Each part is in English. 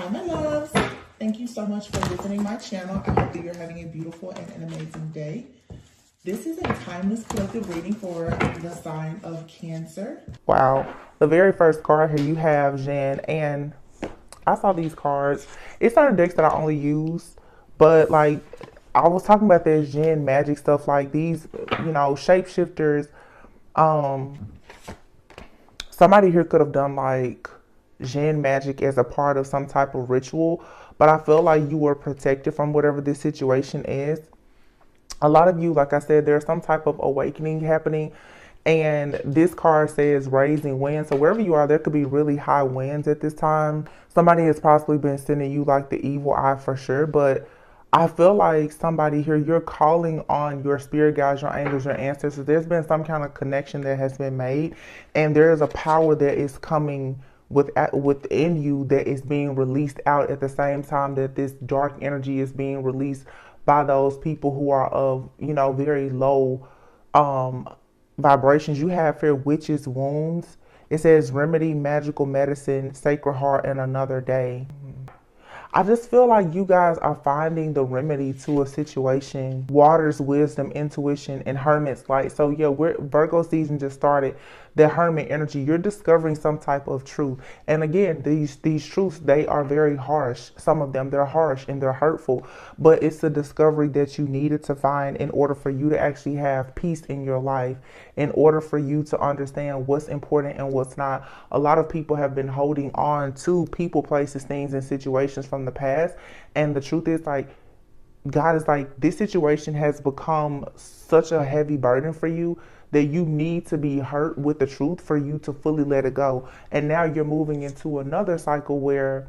Hi, my loves. Thank you so much for visiting my channel. I hope that you're having a beautiful and an amazing day. This is a timeless collective reading for the sign of Cancer. Wow. The very first card here, you have Jen, and I saw these cards. It's certain decks that I only use, but like I was talking about this Jen magic stuff, like these, shapeshifters. Um, Somebody here could have done like Jinn magic as a part of some type of ritual, but I feel like you were protected from whatever this situation is. A lot of you, like I said, there's some type of awakening happening, and this card says raising winds. So wherever you are, there could be really high winds at this time. Somebody has possibly been sending you like the evil eye for sure, but I feel like somebody here, you're calling on your spirit guides, your angels, your ancestors. There's been some kind of connection that has been made, and there is a power that is coming within you that is being released out at the same time that this dark energy is being released by those people who are of, very low vibrations. You have here witches' wounds. It says remedy, magical medicine, sacred heart, and another day. I just feel like you guys are finding the remedy to a situation. Water's wisdom, intuition, and hermit's light. So yeah, Virgo season just started. The hermit energy, you're discovering some type of truth. And again, these truths, they are very harsh. Some of them, they're harsh and they're hurtful. But it's the discovery that you needed to find in order for you to actually have peace in your life, in order for you to understand what's important and what's not. A lot of people have been holding on to people, places, things, and situations from the past. And the truth is, like, God is like, this situation has become such a heavy burden for you that you need to be hurt with the truth for you to fully let it go. And now you're moving into another cycle where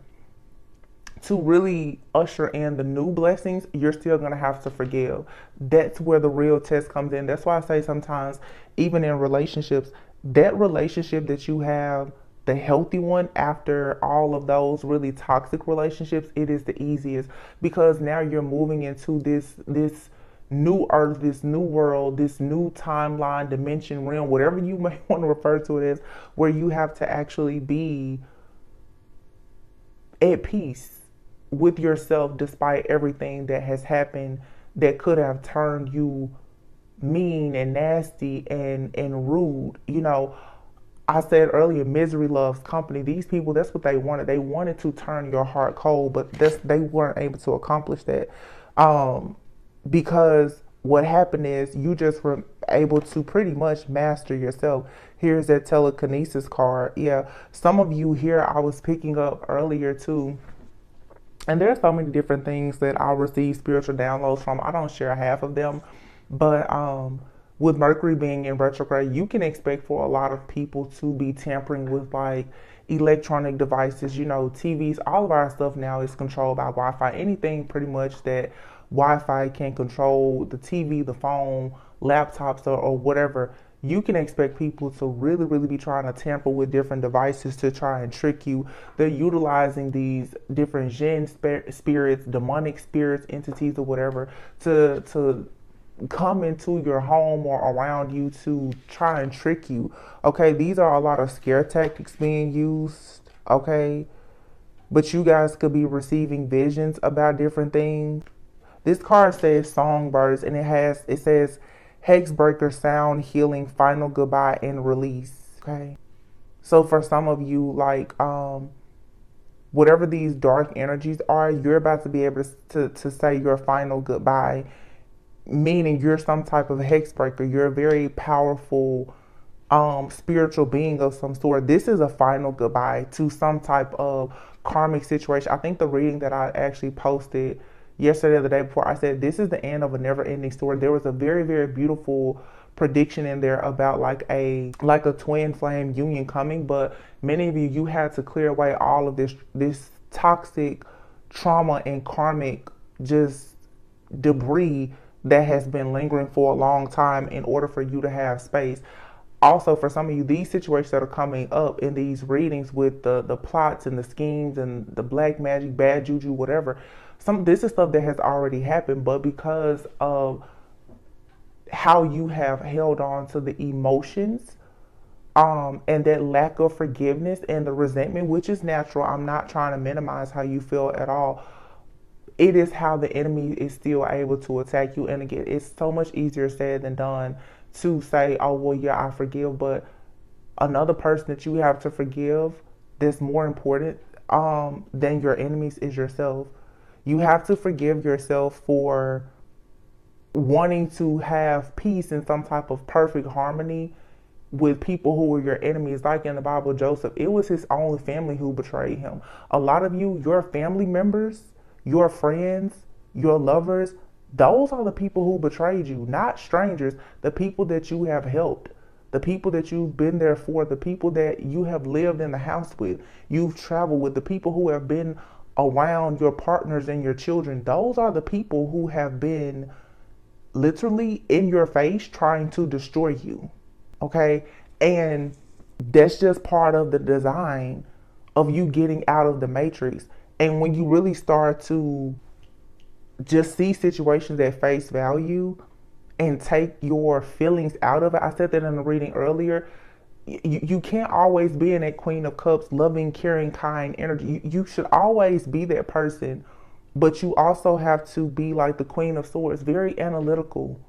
to really usher in the new blessings, you're still going to have to forgive. That's where the real test comes in. That's why I say sometimes, even in relationships, that relationship that you have, the healthy one, after all of those really toxic relationships, it is the easiest, because now you're moving into this new earth, this new world, this new timeline, dimension, realm, whatever you may want to refer to it as, where you have to actually be at peace with yourself despite everything that has happened that could have turned you mean and nasty and rude. I said earlier, misery loves company. These people, that's what they wanted. They wanted to turn your heart cold, but they weren't able to accomplish that. Because what happened is you just were able to pretty much master yourself. Here's that telekinesis card. Yeah, some of you here I was picking up earlier too. And there are so many different things that I'll receive spiritual downloads from. I don't share half of them, but with Mercury being in retrograde, you can expect for a lot of people to be tampering with like electronic devices, TVs. All of our stuff now is controlled by Wi-Fi. Anything pretty much that Wi-Fi can control, the TV, the phone, laptops, or whatever. You can expect people to really, really be trying to tamper with different devices to try and trick you. They're utilizing these different Jinn spirits, demonic spirits, entities, or whatever to come into your home or around you to try and trick you. Okay, these are a lot of scare tactics being used. Okay, but you guys could be receiving visions about different things. This card says songbirds, and it says Hexbreaker, sound, healing, final goodbye, and release. Okay. So for some of you, like whatever these dark energies are, you're about to be able to say your final goodbye, meaning you're some type of hexbreaker. You're a very powerful spiritual being of some sort. This is a final goodbye to some type of karmic situation. I think the reading that I actually posted yesterday or the day before, I said this is the end of a never-ending story. There was a very, very beautiful prediction in there about like a twin flame union coming, but many of you had to clear away all of this toxic trauma and karmic just debris that has been lingering for a long time in order for you to have space. Also, for some of you, these situations that are coming up in these readings with the plots and the schemes and the black magic, bad juju, whatever, this is stuff that has already happened, but because of how you have held on to the emotions And that lack of forgiveness and the resentment, which is natural. I'm not trying to minimize how you feel at all. It is how the enemy is still able to attack you. And again, it's so much easier said than done to say, oh, well, yeah, I forgive. But another person that you have to forgive that's more important than your enemies is yourself. You have to forgive yourself for wanting to have peace and some type of perfect harmony with people who were your enemies. Like in the Bible, Joseph, it was his own family who betrayed him. A lot of you, your family members, your friends, your lovers, those are the people who betrayed you, not strangers, the people that you have helped, the people that you've been there for, the people that you have lived in the house with, you've traveled with, the people who have been around your partners and your children. Those are the people who have been literally in your face trying to destroy you. Okay? And that's just part of the design of you getting out of the matrix. And when you really start to just see situations at face value and take your feelings out of it, I said that in the reading earlier, you can't always be in that Queen of Cups, loving, caring, kind energy. You should always be that person, but you also have to be like the Queen of Swords, very analytical,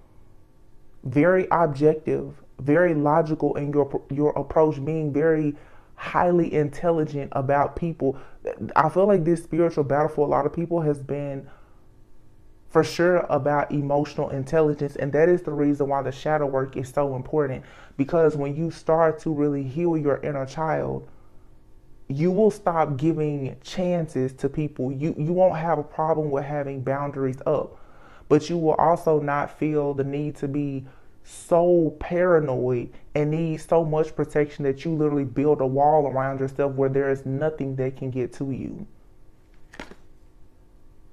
very objective, very logical in your approach, being very highly intelligent about people. I feel like this spiritual battle for a lot of people has been for sure about emotional intelligence, and that is the reason why the shadow work is so important, because when you start to really heal your inner child, you will stop giving chances to people. You won't have a problem with having boundaries up, but you will also not feel the need to be so paranoid and need so much protection that you literally build a wall around yourself where there is nothing that can get to you.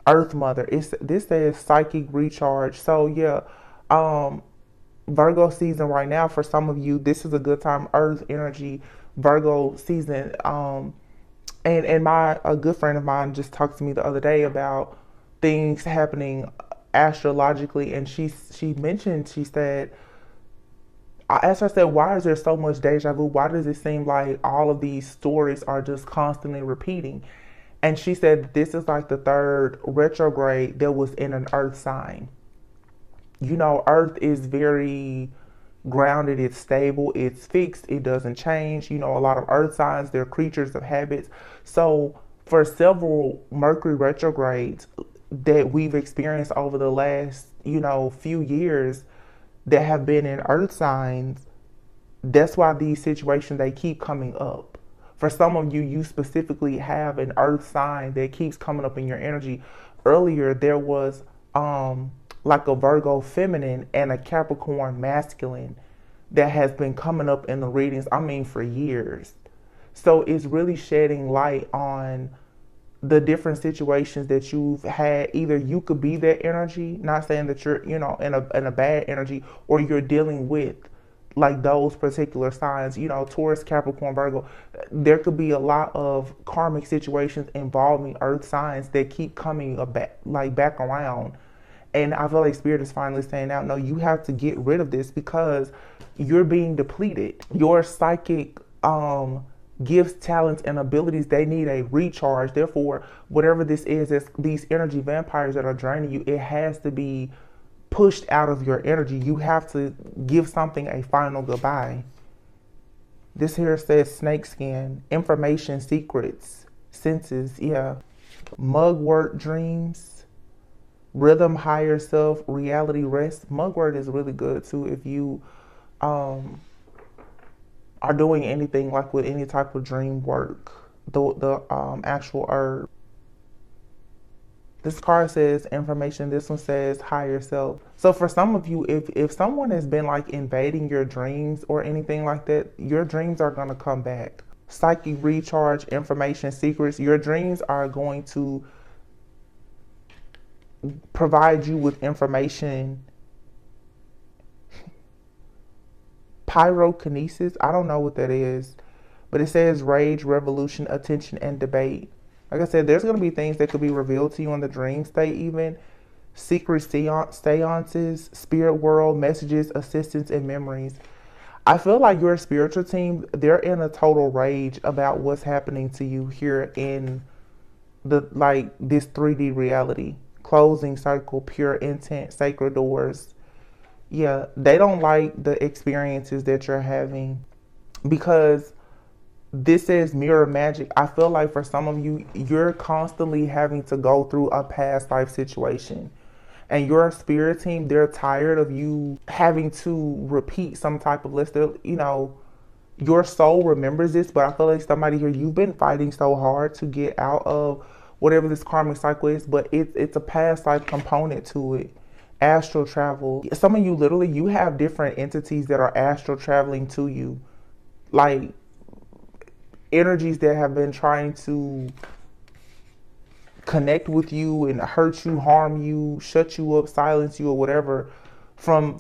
Earth Mother, this says psychic recharge. So yeah, Virgo season right now, for some of you, this is a good time. Earth energy, Virgo season. And a good friend of mine just talked to me the other day about things happening astrologically, and she mentioned, she said, I asked her, I said, why is there so much deja vu? Why does it seem like all of these stories are just constantly repeating? And she said this is like the third retrograde that was in an earth sign. You know, earth is very grounded, it's stable, it's fixed, it doesn't change. You know, a lot of earth signs, they're creatures of habits. So for several Mercury retrogrades that we've experienced over the last, few years that have been in earth signs, that's why these situations, they keep coming up. For some of you, you specifically have an earth sign that keeps coming up in your energy. Earlier, there was like a Virgo feminine and a Capricorn masculine that has been coming up in the readings, for years. So it's really shedding light on the different situations that you've had. Either you could be that energy, not saying that you're, in a bad energy, or you're dealing with like those particular signs, Taurus, Capricorn, Virgo. There could be a lot of karmic situations involving earth signs that keep coming back around. And I feel like Spirit is finally saying out, no, you have to get rid of this because you're being depleted. Your psychic gifts, talents, and abilities, they need a recharge. Therefore, whatever this is, these energy vampires that are draining you, it has to be pushed out of your energy. You have to give something a final goodbye. This here says snakeskin, information, secrets, senses, yeah. Mugwort, dreams, rhythm, higher self, reality, rest. Mugwort is really good too if you are doing anything like with any type of dream work. The actual herb. This card says information. This one says higher self. So for some of you, if someone has been like invading your dreams or anything like that, your dreams are going to come back. Psychic recharge, information, secrets. Your dreams are going to provide you with information. Pyrokinesis, I don't know what that is, but it says rage, revolution, attention, and debate. Like I said, there's going to be things that could be revealed to you in the dream state, even secret seances, spirit world, messages, assistance, and memories. I feel like your spiritual team, they're in a total rage about what's happening to you here in the like this 3D reality. Closing circle, pure intent, sacred doors. Yeah, they don't like the experiences that you're having because this is mirror magic. I feel like for some of you, you're constantly having to go through a past life situation. And your spirit team, they're tired of you having to repeat some type of list. You know, your soul remembers this, but I feel like somebody here, you've been fighting so hard to get out of whatever this karmic cycle is, but it's a past life component to it. Astral travel. Some of you literally, you have different entities that are astral traveling to you. Like energies that have been trying to connect with you and hurt you, harm you, shut you up, silence you, or whatever, from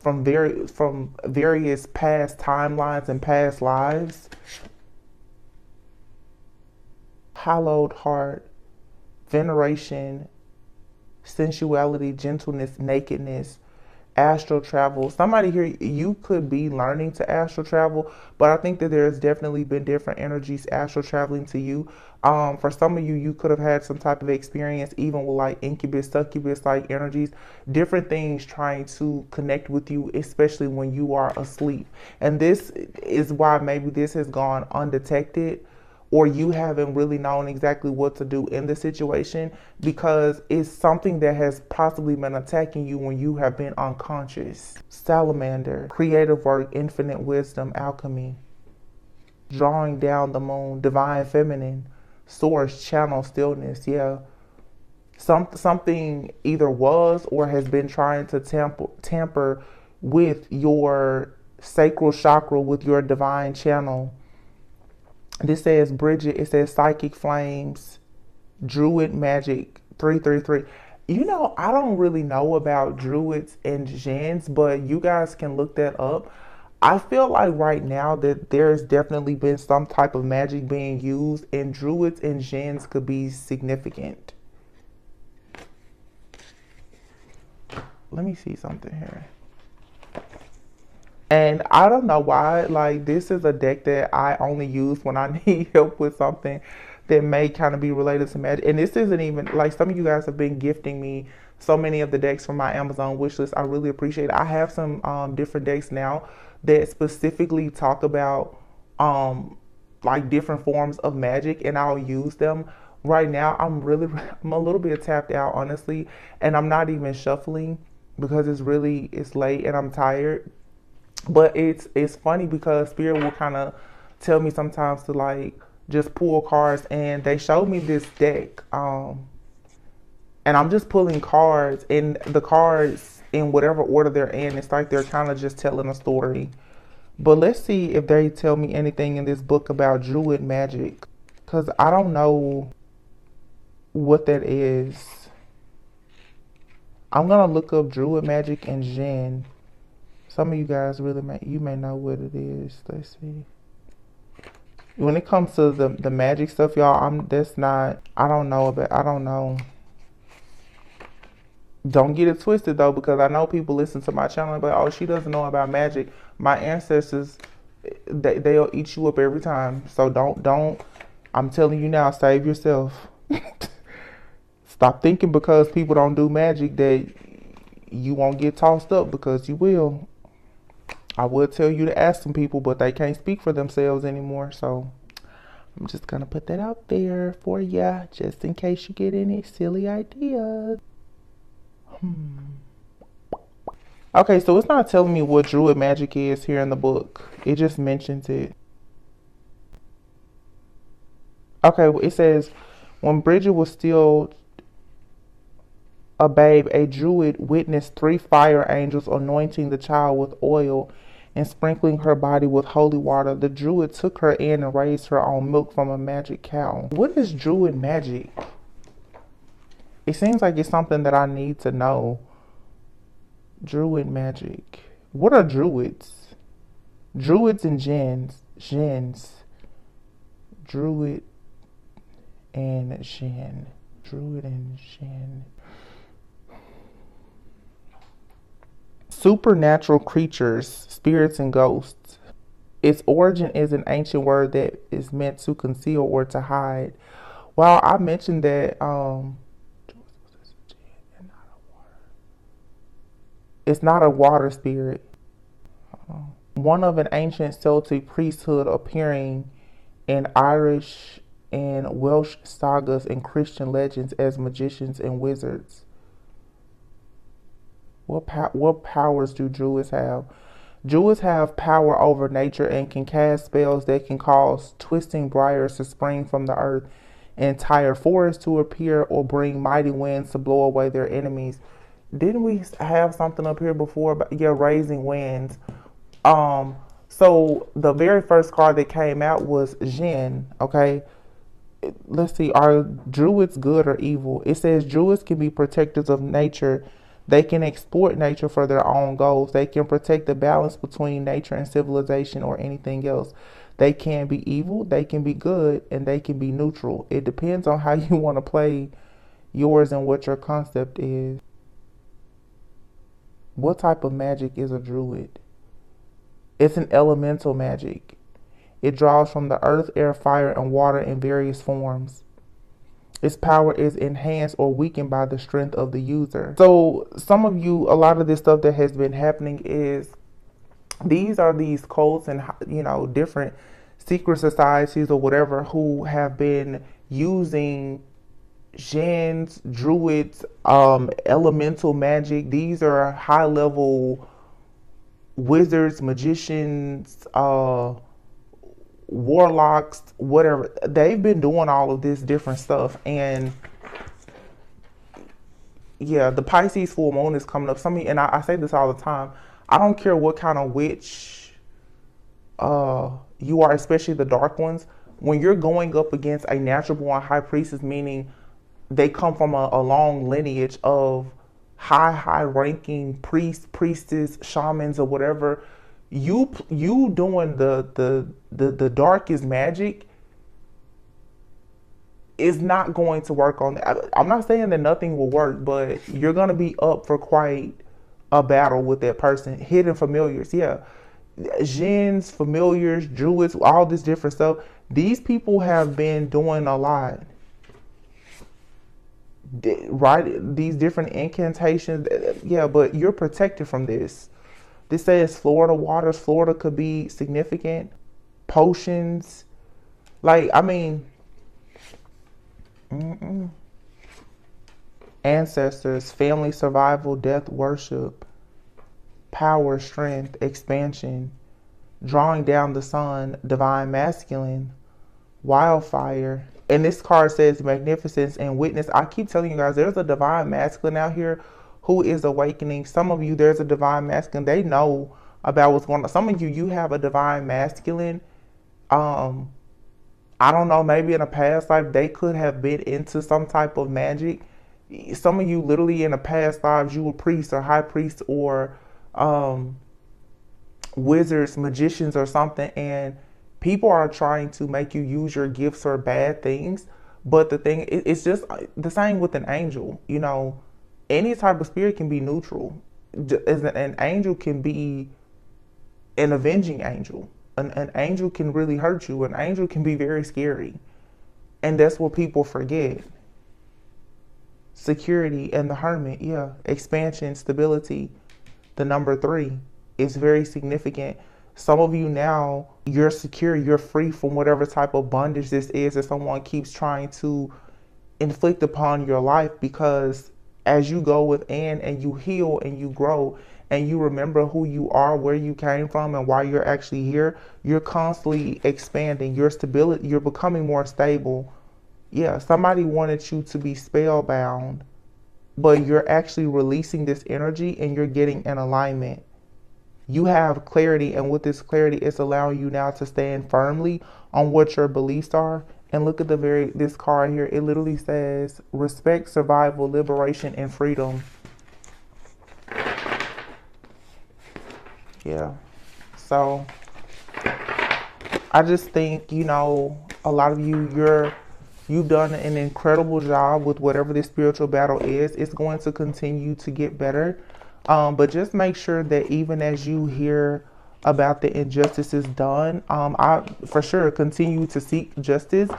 various past timelines and past lives. Hallowed heart, veneration, sensuality, gentleness, nakedness, astral travel. Somebody here, you could be learning to astral travel, but I think that there's definitely been different energies astral traveling to you. For some of you, you could have had some type of experience, even with like incubus, succubus like energies, different things trying to connect with you, especially when you are asleep. And this is why maybe this has gone undetected, or you haven't really known exactly what to do in the situation because it's something that has possibly been attacking you when you have been unconscious. Salamander, creative work, infinite wisdom, alchemy, drawing down the moon, divine feminine, source, channel, stillness. Yeah. Something either was or has been trying to tamper with your sacral chakra, with your divine channel. This says Bridget, it says psychic flames, druid magic, 333. You know, I don't really know about druids and jinns, but you guys can look that up. I feel like right now that there's definitely been some type of magic being used, and druids and jinns could be significant. Let me see something here. And I don't know why, like, this is a deck that I only use when I need help with something that may kind of be related to magic. And this isn't even, like, some of you guys have been gifting me so many of the decks from my Amazon wishlist. I really appreciate it. I have some different decks now that specifically talk about, like, different forms of magic, and I'll use them. Right now, I'm a little bit tapped out, honestly, and I'm not even shuffling because it's late and I'm tired. But it's funny because spirit will kind of tell me sometimes to like just pull cards, and they showed me this deck, and I'm just pulling cards, and the cards in whatever order they're in, it's like they're kind of just telling a story. But let's see if they tell me anything in this book about druid magic, because I don't know what that is. I'm gonna look up druid magic and Jinn. Some of you guys you may know what it is. Let's see. When it comes to the magic stuff, y'all, I don't know about, I don't know. Don't get it twisted though, because I know people listen to my channel and be like, oh, she doesn't know about magic. My ancestors, they'll eat you up every time. So don't, I'm telling you now, save yourself. Stop thinking because people don't do magic that you won't get tossed up, because you will. I would tell you to ask some people, but they can't speak for themselves anymore. So I'm just going to put that out there for ya, just in case you get any silly ideas. Okay, so it's not telling me what druid magic is here in the book. It just mentions it. Okay, it says, when Bridget was still a babe, a druid witnessed 3 fire angels anointing the child with oil and sprinkling her body with holy water. The druid took her in and raised her on milk from a magic cow. What is druid magic? It seems like it's something that I need to know. Druid magic. What are druids? Druids and jinns. Druid and jinn. Druid and jinn. Supernatural creatures, spirits, and ghosts. Its origin is an ancient word that is meant to conceal or to hide. Well, I mentioned that it's not a water spirit. One of an ancient Celtic priesthood appearing in Irish and Welsh sagas and Christian legends as magicians and wizards. What powers do Druids have? Druids have power over nature and can cast spells that can cause twisting briars to spring from the earth, entire forests to appear, or bring mighty winds to blow away their enemies. Didn't we have something up here before about, yeah, raising winds? So the very first card that came out was Jinn, okay? Let's see, are Druids good or evil? It says Druids can be protectors of nature. They can exploit nature for their own goals. They can protect the balance between nature and civilization or anything else. They can be evil, they can be good, and they can be neutral. It depends on how you want to play yours and what your concept is. What type of magic is a druid? It's an elemental magic. It draws from the earth, air, fire, and water in various forms. Its power is enhanced or weakened by the strength of the user. So some of you, a lot of this stuff that has been happening is these cults and, you know, different secret societies or whatever who have been using jinns, druids, elemental magic. These are high level wizards, magicians, warlocks, whatever. They've been doing all of this different stuff, and yeah, the Pisces full moon is coming up. And I say this all the time. I don't care what kind of witch you are, especially the dark ones. When you're going up against a natural born high priestess, meaning they come from a long lineage of high ranking priests, priestess, shamans, or whatever. You doing the darkest magic is not going to work on that. I'm not saying that nothing will work, but you're gonna be up for quite a battle with that person. Hidden familiars, yeah, jinns, familiars, druids, all this different stuff. These people have been doing a lot, right? These different incantations, yeah, but you're protected from this. This says Florida waters. Florida could be significant. Potions. Like, I mean, ancestors, family survival, death worship, power, strength, expansion, drawing down the sun, divine masculine, wildfire. And this card says magnificence and witness. I keep telling you guys, there's a divine masculine out here who is awakening. Some of you, there's a divine masculine. They know about what's going on. Some of you, you have a divine masculine. I don't know, maybe in a past life, they could have been into some type of magic. Some of you, literally in a past lives, you were priests or high priests or wizards, magicians or something. And people are trying to make you use your gifts for bad things. But the thing, it's just the same with an angel, you know. Any type of spirit can be neutral. An angel can be an avenging angel. An angel can really hurt you. An angel can be very scary. And that's what people forget. Security and the hermit, yeah. Expansion, stability. The number 3 is very significant. Some of you now, you're secure. You're free from whatever type of bondage this is that someone keeps trying to inflict upon your life, because as you go within and you heal and you grow and you remember who you are, where you came from, and why you're actually here, you're constantly expanding your stability. You're becoming more stable. Yeah, somebody wanted you to be spellbound, but you're actually releasing this energy and you're getting in alignment. You have clarity, and with this clarity, it's allowing you now to stand firmly on what your beliefs are. And look at this card here. It literally says respect, survival, liberation, and freedom. Yeah. So I just think, you know, a lot of you've done an incredible job with whatever this spiritual battle is. It's going to continue to get better. But just make sure that even as you hear about the injustices done, I for sure continue to seek justice.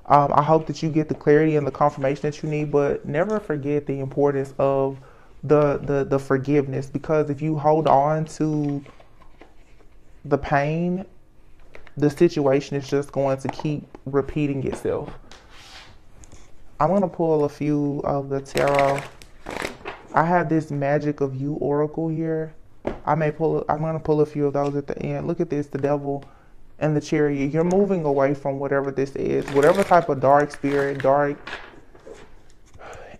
I hope that you get the clarity and the confirmation that you need, but never forget the importance of the forgiveness, because if you hold on to the pain, the situation is just going to keep repeating itself. I'm going to pull a few of the tarot. I have this Magic of You oracle here. I'm going to pull a few of those at the end. Look at this, the Devil and the Chariot. You're moving away from whatever this is, whatever type of dark spirit, dark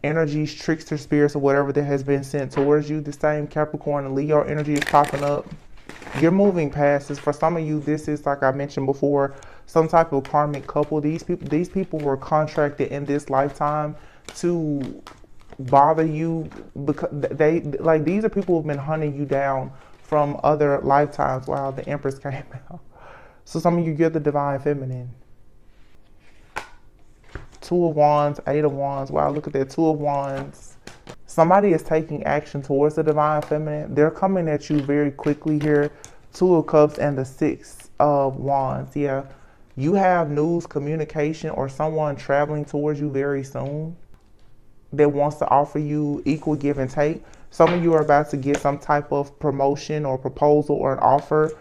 energies, trickster spirits, or whatever that has been sent towards you. The same Capricorn and Leo energy is popping up. You're moving past this. For some of you, this is, like I mentioned before, some type of karmic couple. These people were contracted in this lifetime to bother you, because these are people who've been hunting you down from other lifetimes. Wow, the Empress came out. So some of you, you're the divine feminine. Two of Wands, Eight of Wands. Wow, look at that, Two of Wands. Somebody is taking action towards the divine feminine. They're coming at you very quickly here. Two of Cups and the Six of Wands. Yeah, you have news, communication, or someone traveling towards you very soon that wants to offer you equal give and take. Some of you are about to get some type of promotion or proposal or an offer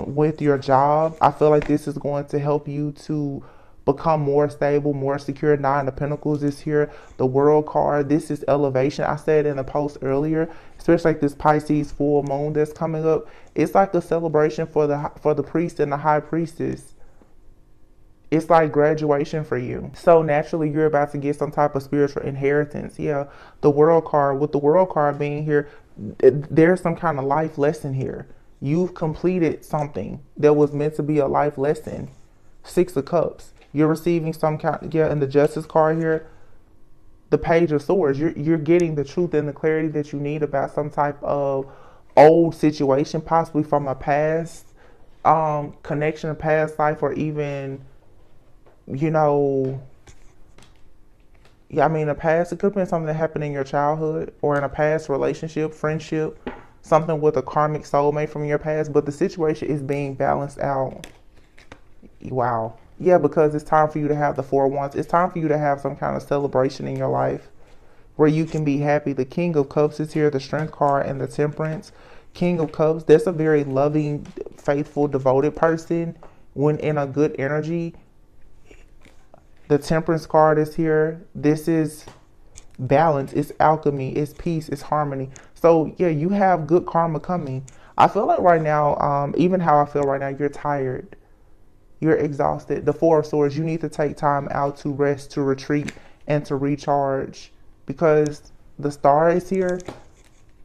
with your job. I feel like this is going to help you to become more stable, more secure. Nine of Pentacles is here. The World card. This is elevation. I said in a post earlier, especially like this Pisces full moon that's coming up. It's like a celebration for the priest and the high priestess. It's like graduation for you. So naturally, you're about to get some type of spiritual inheritance. Yeah, the World card, with the World card being here, there's some kind of life lesson here. You've completed something that was meant to be a life lesson. Six of Cups. You're receiving some kind, yeah, and the Justice card here, the Page of Swords. You're getting the truth and the clarity that you need about some type of old situation, possibly from a past connection, a past life, or even, you know, yeah, I mean, a past, it could have been something that happened in your childhood or in a past relationship, friendship, something with a karmic soulmate from your past, but the situation is being balanced out. Wow. Yeah, because it's time for you to have the Four of Wands. It's time for you to have some kind of celebration in your life where you can be happy. The King of Cups is here, the Strength card, and the Temperance. King of Cups, that's a very loving, faithful, devoted person when in a good energy. The Temperance card is here. This is balance, it's alchemy, it's peace, it's harmony. So yeah, you have good karma coming. I feel like right now, even how I feel right now, you're tired. You're exhausted. The Four of Swords, you need to take time out to rest, to retreat, and to recharge, because the Star is here.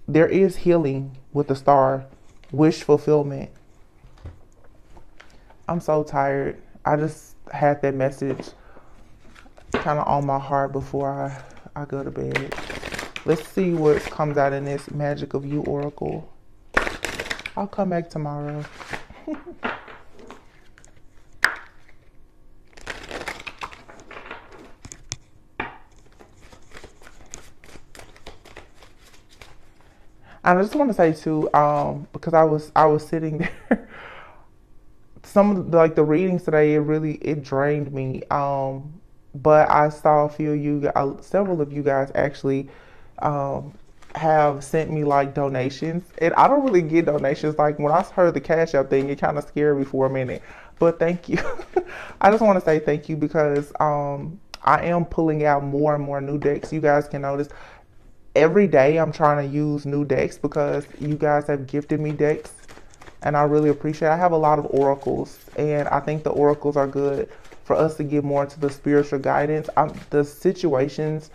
There is healing with the Star, wish fulfillment. I'm so tired. I just had that message kind of on my heart before I go to bed. Let's see what comes out in this Magic of You oracle. I'll come back tomorrow. I just want to say too, because I was sitting there, some of the readings today, it drained me. But I saw several of you guys actually have sent me like donations, and I don't really get donations. Like when I heard the Cash App thing, it kind of scared me for a minute. But thank you. I just want to say thank you, because I am pulling out more and more new decks. You guys can notice every day I'm trying to use new decks because you guys have gifted me decks, and I really appreciate it. I have a lot of oracles, and I think the oracles are good for us to get more into the spiritual guidance. The situations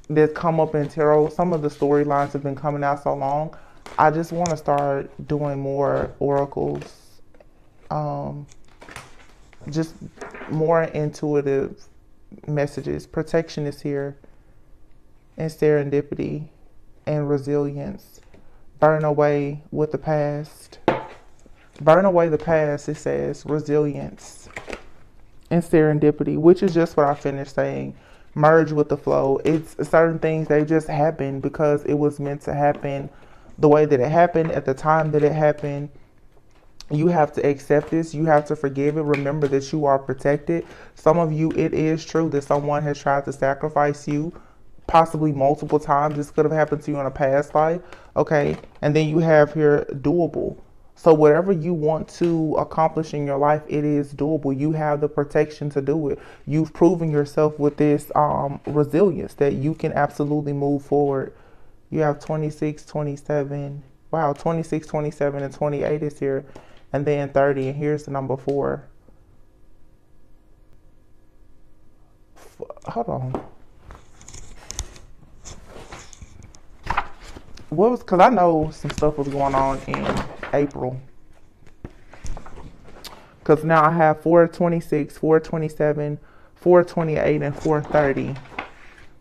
that come up in tarot, some of the storylines have been coming out so long. I just want to start doing more oracles, just more intuitive messages. Protection is here, and serendipity, and resilience. Burn away with the past. Burn away the past, it says. Resilience and serendipity, which is just what I finished saying. merge with the flow. It's certain things, they just happen because it was meant to happen the way that it happened at the time that it happened. You have to accept this. You have to forgive it. Remember that you are protected. Some of you, it is true that someone has tried to sacrifice you, possibly multiple times. This could have happened to you in a past life. Okay. And then you have here doable. So whatever you want to accomplish in your life, it is doable. You have the protection to do it. You've proven yourself with this resilience that you can absolutely move forward. You have 26, 27. Wow, 26, 27, and 28 is here. And then 30, and here's the number 4. Hold on. What was, because I know some stuff was going on in April. Because now I have 426, 427, 428, and 430.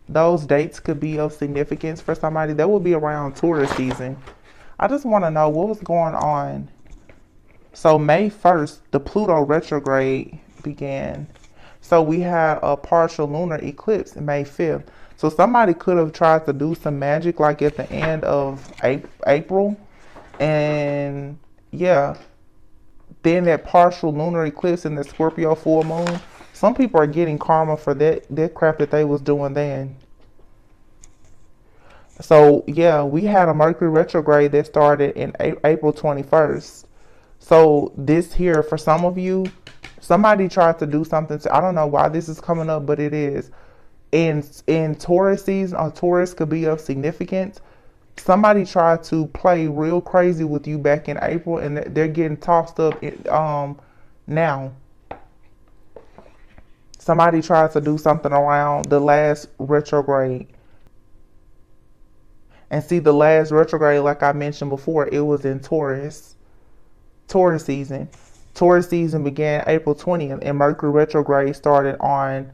Those dates could be of significance for somebody. That will be around tourist season. I just want to know what was going on. So May 1st, the Pluto retrograde began. So we had a partial lunar eclipse May 5th. So somebody could have tried to do some magic like at the end of April. And yeah, then that partial lunar eclipse and the Scorpio full moon. Some people are getting karma for that crap that they was doing then. So yeah, we had a Mercury retrograde that started in April 21st. So this here, for some of you, somebody tried to do something. I don't know why this is coming up, but it is. In Taurus season, or Taurus could be of significance. Somebody tried to play real crazy with you back in April, and they're getting tossed up now. Somebody tried to do something around the last retrograde. And see, the last retrograde, like I mentioned before, it was in Taurus. Taurus season. Taurus season began April 20th, and Mercury retrograde started on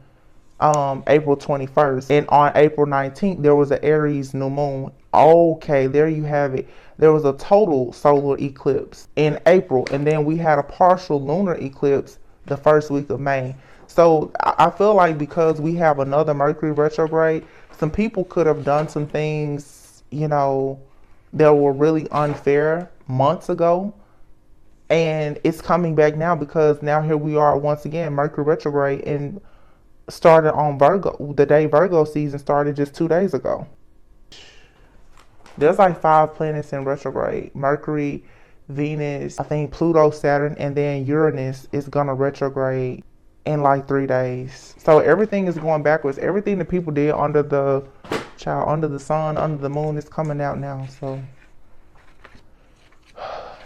April 21st. And on April 19th, there was an Aries new moon. Okay, there you have it. There was a total solar eclipse in April, and then we had a partial lunar eclipse the first week of May. So I feel like because we have another Mercury retrograde, some people could have done some things, you know, that were really unfair months ago. And it's coming back now because now here we are once again, Mercury retrograde, and started on Virgo. The day Virgo season started just 2 days ago. There's like 5 planets in retrograde. Mercury, Venus, I think Pluto, Saturn, and then Uranus is gonna retrograde in like 3 days. So everything is going backwards. Everything that people did under the under the sun, under the moon is coming out now. So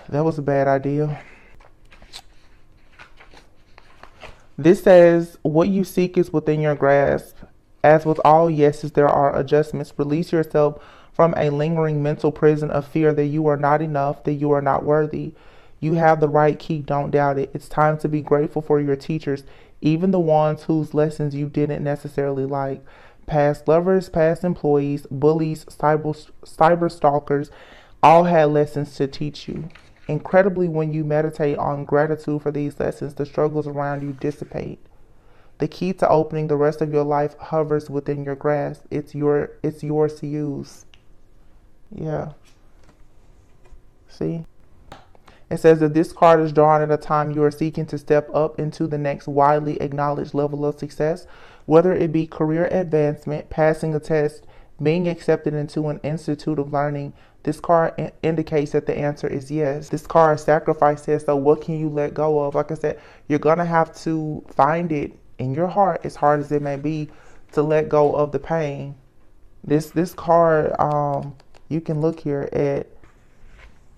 that was a bad idea. This says, what you seek is within your grasp. As with all yeses, there are adjustments. Release yourself from a lingering mental prison of fear that you are not enough, that you are not worthy. You have the right key, don't doubt it. It's time to be grateful for your teachers, even the ones whose lessons you didn't necessarily like. Past lovers, past employees, bullies, cyber stalkers, all had lessons to teach you. Incredibly, when you meditate on gratitude for these lessons, the struggles around you dissipate. The key to opening the rest of your life hovers within your grasp. It's yours to use. Yeah. See? It says that this card is drawn at a time you are seeking to step up into the next widely acknowledged level of success, whether it be career advancement, passing a test, being accepted into an institute of learning. This card indicates that the answer is yes. This card, sacrifice, says, so what can you let go of? Like I said, you're going to have to find it in your heart, as hard as it may be, to let go of the pain. This card, you can look here at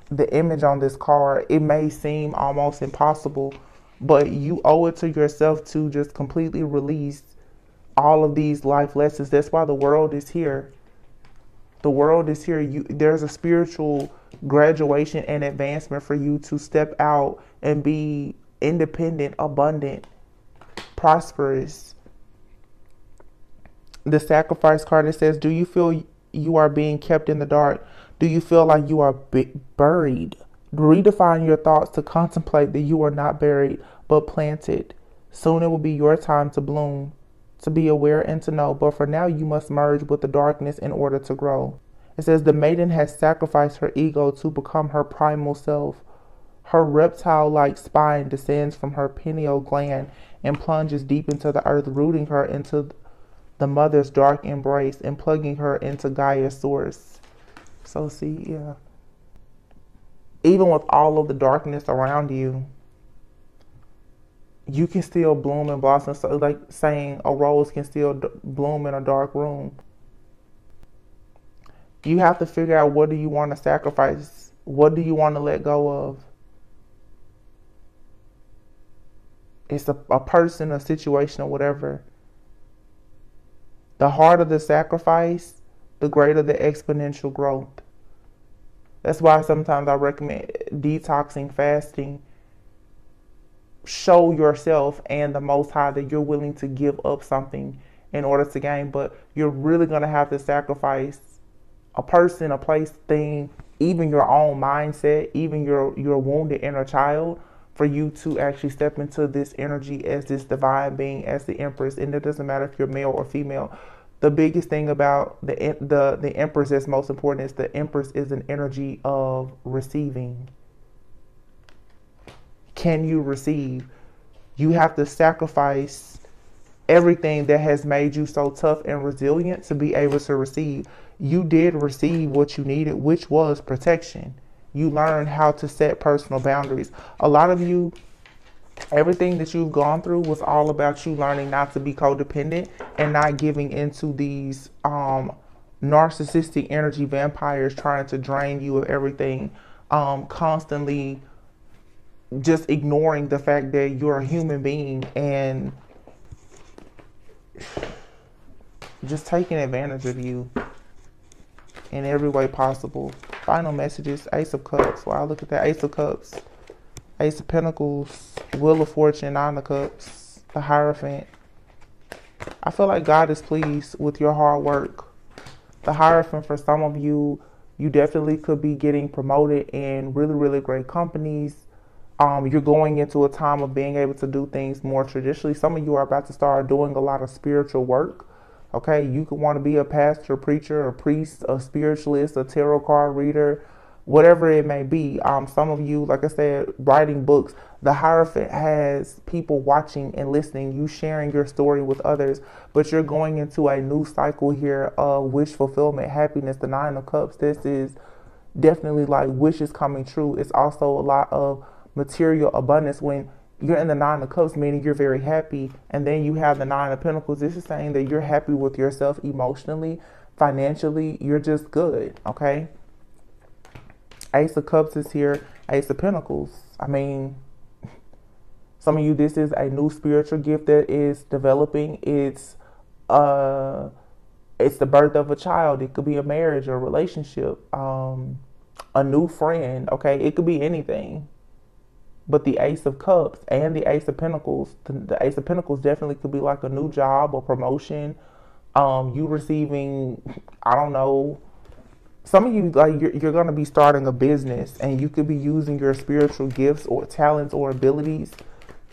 the image on this card. It may seem almost impossible, but you owe it to yourself to just completely release all of these life lessons. That's why the world is here. The world is here. There's a spiritual graduation and advancement for you to step out and be independent, abundant, prosperous. The sacrifice card, it says, do you feel you are being kept in the dark? Do you feel like you are buried? Redefine your thoughts to contemplate that you are not buried, but planted. Soon it will be your time to bloom. to be aware and to know, but for now you must merge with the darkness in order to grow. It says the maiden has sacrificed her ego to become her primal self. Her reptile-like spine descends from her pineal gland and plunges deep into the earth, rooting her into the mother's dark embrace and plugging her into Gaia's source. So see, yeah. Even with all of the darkness around you, you can still bloom and blossom. So like saying a rose can still bloom in a dark room. You have to figure out, what do you want to sacrifice? What do you want to let go of? It's a person, a situation, or whatever. The harder the sacrifice, the greater the exponential growth. That's why sometimes I recommend detoxing, fasting. Show yourself and the Most High that you're willing to give up something in order to gain, but you're really going to have to sacrifice a person, a place, thing, even your own mindset, even your wounded inner child, for you to actually step into this energy as this divine being, as the Empress. And it doesn't matter if you're male or female. The biggest thing about the Empress that's most important is the Empress is an energy of receiving. Can you receive? You have to sacrifice everything that has made you so tough and resilient to be able to receive. You did receive what you needed, which was protection. You learned how to set personal boundaries. A lot of you, everything that you've gone through was all about you learning not to be codependent and not giving into these narcissistic energy vampires trying to drain you of everything, constantly just ignoring the fact that you're a human being and just taking advantage of you in every way possible. Final messages: Ace of Cups. Wow, look at that. Ace of Cups, Ace of Pentacles, Wheel of Fortune, Nine of Cups, the Hierophant. I feel like God is pleased with your hard work. The Hierophant, for some of you, you definitely could be getting promoted in really, really great companies. You're going into a time of being able to do things more traditionally. Some of you are about to start doing a lot of spiritual work. Okay, you could want to be a pastor, preacher, a priest, a spiritualist, a tarot card reader, whatever it may be. Some of you, like I said, writing books. The Hierophant has people watching and listening, you sharing your story with others, but you're going into a new cycle here of wish fulfillment, happiness. The Nine of Cups, this is definitely like wishes coming true. It's also a lot of material abundance. When you're in the Nine of Cups, meaning you're very happy, and then you have the Nine of Pentacles, this is saying that you're happy with yourself emotionally, financially, you're just good, okay? Ace of Cups is here, Ace of Pentacles. I mean, some of you, this is a new spiritual gift that is developing. It's the birth of a child. It could be a marriage or a relationship, a new friend, okay? It could be anything. But the Ace of Cups and the Ace of Pentacles, the Ace of Pentacles definitely could be like a new job or promotion. You receiving, I don't know, some of you, like you're going to be starting a business, and you could be using your spiritual gifts or talents or abilities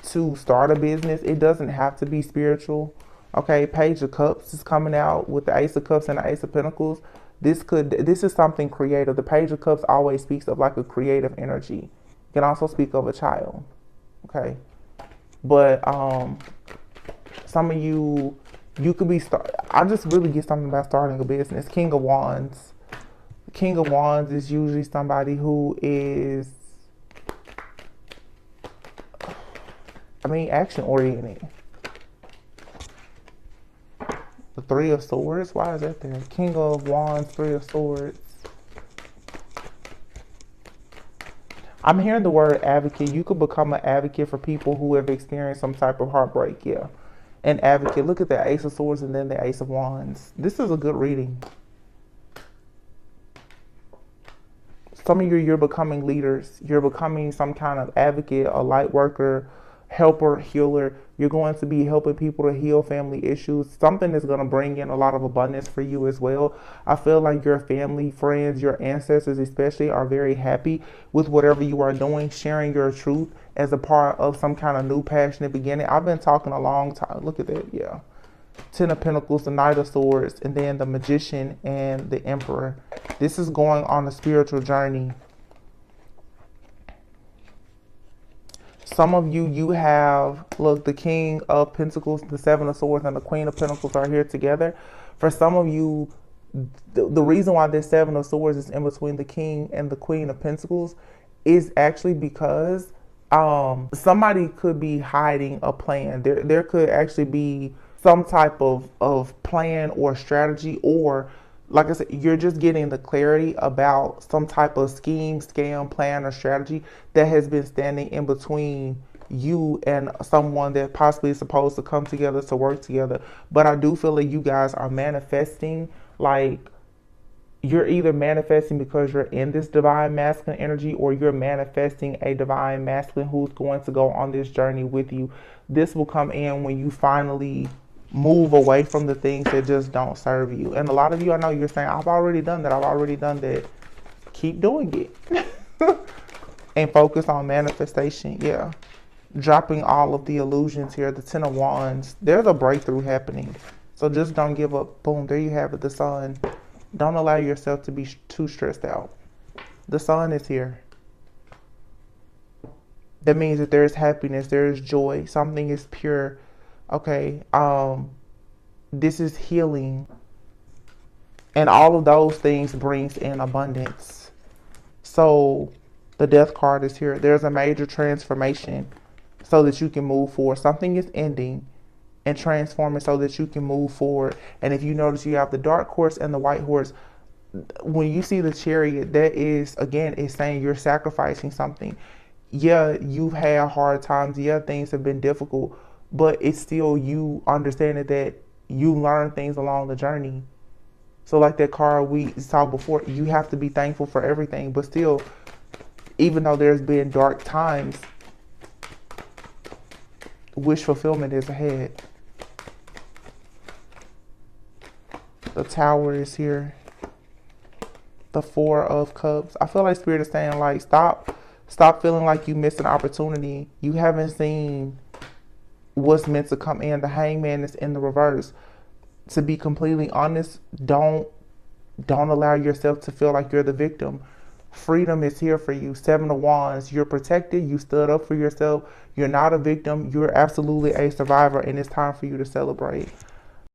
to start a business. It doesn't have to be spiritual. Okay, Page of Cups is coming out with the Ace of Cups and the Ace of Pentacles. This is something creative. The Page of Cups always speaks of like a creative energy. It can also speak of a child. Okay, but some of you could be I just really get something about starting a business. King of Wands. King of Wands is usually somebody who is, I mean, action oriented. The Three of Swords, why is that there? King of Wands, Three of Swords. I'm hearing the word advocate. You could become an advocate for people who have experienced some type of heartbreak, yeah. An advocate. Look at the Ace of Swords and then the Ace of Wands. This is a good reading. Some of you, you're becoming leaders. You're becoming some kind of advocate, a light worker, helper, healer. You're going to be helping people to heal family issues. Something is going to bring in a lot of abundance for you as well. I feel like your family, friends, your ancestors especially are very happy with whatever you are doing, sharing your truth as a part of some kind of new passionate beginning. I've been talking a long time. Look at that, yeah. Ten of Pentacles, the Knight of Swords, and then the Magician and the Emperor. This is going on a spiritual journey. Some of you, you have, look, the King of Pentacles, the Seven of Swords, and the Queen of Pentacles are here together. For some of you, the reason why this Seven of Swords is in between the King and the Queen of Pentacles is actually because somebody could be hiding a plan. There could actually be some type of plan or strategy, or like I said, you're just getting the clarity about some type of scheme, scam, plan, or strategy that has been standing in between you and someone that possibly is supposed to come together to work together. But I do feel like you guys are manifesting, like you're either manifesting because you're in this divine masculine energy, or you're manifesting a divine masculine who's going to go on this journey with you. This will come in when you finally move away from the things that just don't serve you. And a lot of you, I know you're saying, I've already done that. I've already done that. Keep doing it. And focus on manifestation. Yeah. Dropping all of the illusions here. The Ten of Wands. There's a breakthrough happening. So just don't give up. Boom. There you have it. The Sun. Don't allow yourself to be too stressed out. The Sun is here. That means that there is happiness. There is joy. Something is pure. Okay, this is healing, and all of those things brings in abundance. So the Death card is here. There's a major transformation so that you can move forward. Something is ending and transforming so that you can move forward. And if you notice, you have the Dark Horse and the White Horse. When you see the Chariot, that is, again, it's saying you're sacrificing something. Yeah, you've had hard times. Yeah, things have been difficult. But it's still you understanding that you learn things along the journey. So like that card we saw before, you have to be thankful for everything. But still, even though there's been dark times, wish fulfillment is ahead. The Tower is here. The Four of Cups. I feel like Spirit is saying, like, stop feeling like you missed an opportunity. You haven't seen what's meant to come in. The Hangman is in the reverse. To be completely honest, don't allow yourself to feel like you're the victim. Freedom is here for you. Seven of Wands. You're protected. You stood up for yourself. You're not a victim. You're absolutely a survivor, and it's time for you to celebrate.